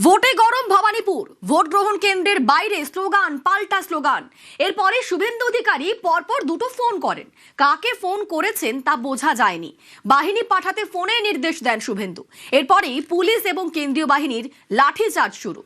ভোটে গরম ভবানীপুর। ভোট গ্রহণ কেন্দ্রের বাইরে স্লোগান পাল্টা স্লোগান। এরপরে শুভেন্দু অধিকারী পরপর দুটো ফোন করেন। কাকে ফোন করেছেন তা বোঝা যায়নি। বাহিনী পাঠাতে ফোনে নির্দেশ দেন শুভেন্দু। এরপরেই পুলিশ এবং কেন্দ্রীয় বাহিনীর লাঠিচার্জ শুরু।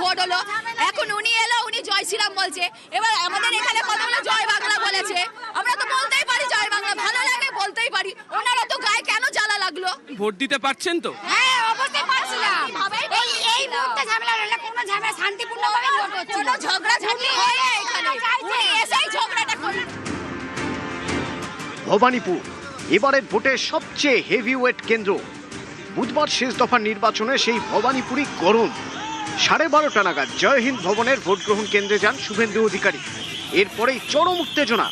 ভোট হলো, এখন উনি এলো, উনি জয় শ্রীরাম বলছে। এবার আমাদের এখানে কতগুলো জয় বাংলা বলেছে, আমরা তো বলতেই পারি জয় বাংলা, ভালো লাগে বলতেই পারি। ওনারা তো গায়ে কেন জ্বালা লাগলো? ভোট দিতে পারছেন তো? হ্যাঁ, অবশ্যই পারছিলাম। এই মুহূর্তে ঝামেলা হলো, কোনো ঝামেলা শান্তিপূর্ণভাবে ভোট হচ্ছে, কোনো ঝগড়া ঝাঁটি হয় না এখানে। উনি এসেই ঝগড়াটা করলেন। ভবানীপুর এবারের ভোটের সবচেয়ে হেভিওয়েট কেন্দ্র। বুধবার শেষ দফার নির্বাচনে সেই ভবানীপুরই গরম। 12:30 নাগাদ জয় হিন্দ ভবনের ভোট গ্রহণ কেন্দ্রে যান শুভেন্দু অধিকারী। এরপরেই চরম উত্তেজনা।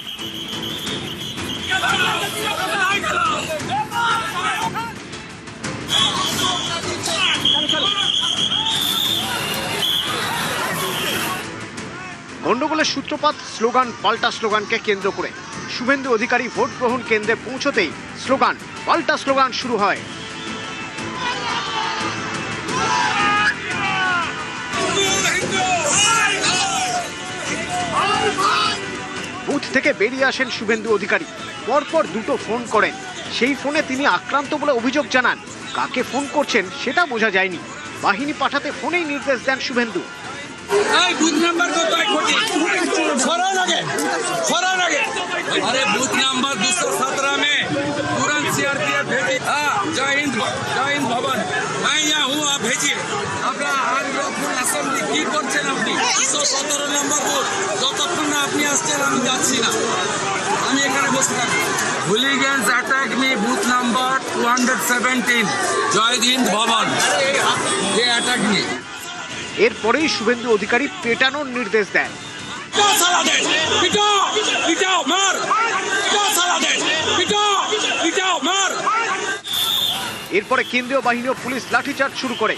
গন্ডগোলের সূত্রপাত স্লোগান পাল্টা স্লোগানকে কেন্দ্র করে। শুভেন্দু অধিকারী ভোট গ্রহণ কেন্দ্রে পৌঁছতেই স্লোগান পাল্টা স্লোগান শুরু হয়। বুথ থেকে বেরিয়ে আসেন শুভেন্দু অধিকারী। পরপর দুটো ফোন করেন। সেই ফোনে তিনি আক্রান্ত বলে অভিযোগ জানান। কাকে ফোন করছেন সেটা বোঝা যায়নি। বাহিনী পাঠাতে ফোনেই নির্দেশ দেন শুভেন্দু। বুথ নাম্বার কত? अरे बूथ नंबर 217 में तुरंत सीआरपीएफ भेजी। जय हिंद भवन, मैं यहाँ हूँ, आप भेजिए। अपना आज ফুল অ্যাসেম্বলি কি করছেন আপনি? 217 নম্বর বুথ, যতক্ষণ না আপনি আসছেন আমি যাচ্ছি না, আমি এখানে বসে থাকি। হুলিগেন্স অ্যাটাক মি বুথ নাম্বার 217 জয় হিন্দ ভবন, ये अटैक মি। এরপরেই শুভেন্দু অধিকারী পেটানোর নির্দেশ দেন। এরপরে কেন্দ্রীয় বাহিনী ও পুলিশ লাঠিচার্জ শুরু করে।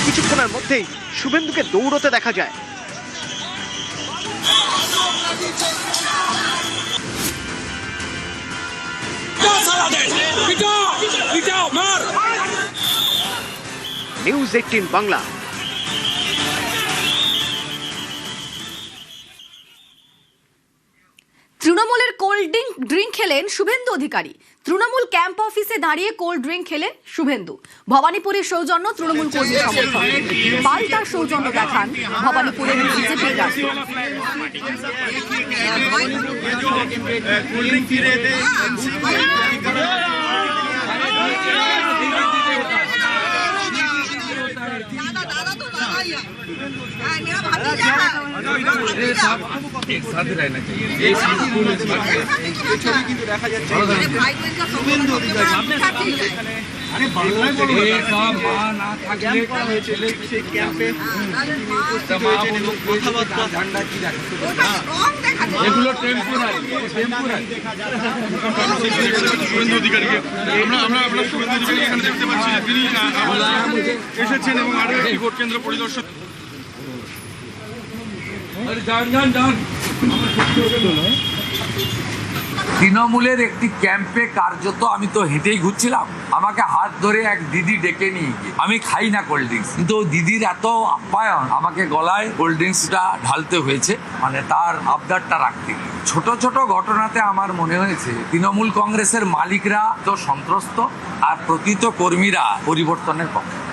কিছুক্ষণের মধ্যেই শুভেন্দুকে দৌড়তে দেখা যায়। নিউজ 18 বাংলা। তৃণমূলের কোল্ড ড্রিঙ্ক খেলেন শুভেন্দু অধিকারী। তৃণমূল ক্যাম্প অফিসে দাঁড়িয়ে কোল্ড ড্রিঙ্ক খেলেন শুভেন্দু। ভবানীপুরের সৌজন্য তৃণমূল কর্মী সমর্থন। পাল্টা সৌজন্য দেখান ভবানীপুরের বিজেপি एक साथ रहना चाहिए। ছবি কিন্তু দেখা যাচ্ছে শুভেন্দু অধিকারী না থাকলে সেই ক্যাম্পে কথাবার্তা ঝান্ডা কি এগুলো টেম্পোরারি শুভেন্দু অধিকারীকে আমরা শুভেন্দু অধিকারী এখানে দেখতে পাচ্ছি যে তিনি এসেছেন এবং আরো একটি ভোট কেন্দ্র পরিদর্শন। যান তৃণমূলের একটি ক্যাম্পে কার্যত আমি তো হেঁটেই ঘুরছিলাম, আমাকে হাত ধরে এক দিদি ডেকে নিয়ে গিয়ে, আমি খাই না কোল্ড ড্রিঙ্কস, কিন্তু দিদির এত আপ্যায়ন আমাকে গলায় কোল্ড ড্রিঙ্কসটা ঢালতে হয়েছে, মানে তার আবদারটা রাখতে গিয়ে। ছোট ছোট ঘটনাতে আমার মনে হয়েছে তৃণমূল কংগ্রেসের মালিকরা তো সন্ত্রস্ত আর প্রকৃত কর্মীরা পরিবর্তনের পক্ষে।